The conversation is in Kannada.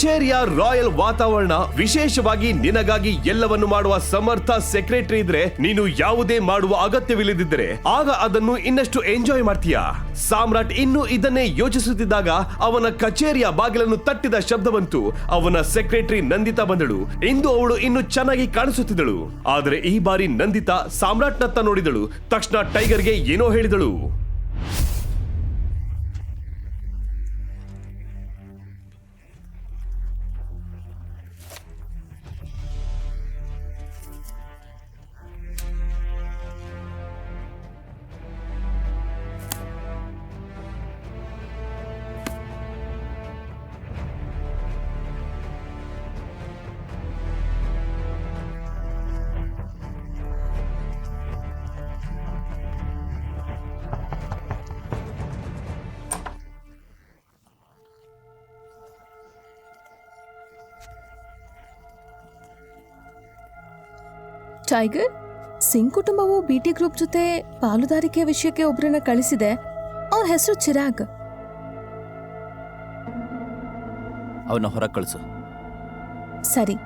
ಕಚೇರಿಯ ರಾಯಲ್ ವಾತಾವರಣ, ವಿಶೇಷವಾಗಿ ನಿನಗಾಗಿ ಎಲ್ಲವನ್ನು ಮಾಡುವ ಸಮರ್ಥ ಸೆಕ್ರೆಟರಿ ಇದ್ರೆ ನೀನು ಯಾವುದೇ ಮಾಡುವ ಅಗತ್ಯವಿಲ್ಲದಿದ್ದರೆ ಆಗ ಅದನ್ನು ಇನ್ನಷ್ಟು ಎಂಜಾಯ್ ಮಾಡ್ತೀಯಾ. ಸಾಮ್ರಾಟ್ ಇನ್ನು ಇದನ್ನೇ ಯೋಚಿಸುತ್ತಿದ್ದಾಗ ಅವನ ಕಚೇರಿಯ ಬಾಗಿಲನ್ನು ತಟ್ಟಿದ ಶಬ್ದ ಬಂತು. ಅವನ ಸೆಕ್ರೆಟರಿ ನಂದಿತಾ ಬಂದಳು. ಇಂದು ಅವಳು ಇನ್ನು ಚೆನ್ನಾಗಿ ಕಾಣಿಸುತ್ತಿದ್ದಳು. ಆದರೆ ಈ ಬಾರಿ ನಂದಿತಾ ಸಾಮ್ರಾಟ್ನತ್ತ ನೋಡಿದಳು. ತಕ್ಷಣ ಟೈಗರ್ಗೆ ಏನೋ ಹೇಳಿದಳು. ಟೈಗರ್, ಸಿಂಗ್ ಕುಟುಂಬವು ಬಿಟಿ ಗ್ರೂಪ್ ಜೊತೆ ಪಾಲುದಾರಿಕೆಯ ವಿಷಯಕ್ಕೆ ಒಬ್ಬರನ್ನ ಕಳಿಸಿದೆ. ಅವ್ರ ಹೆಸರು ಚಿರಾಗ್. ಅವನ್ನ ಹೊರಗೆ ಕಳಿಸು. ಸರಿ.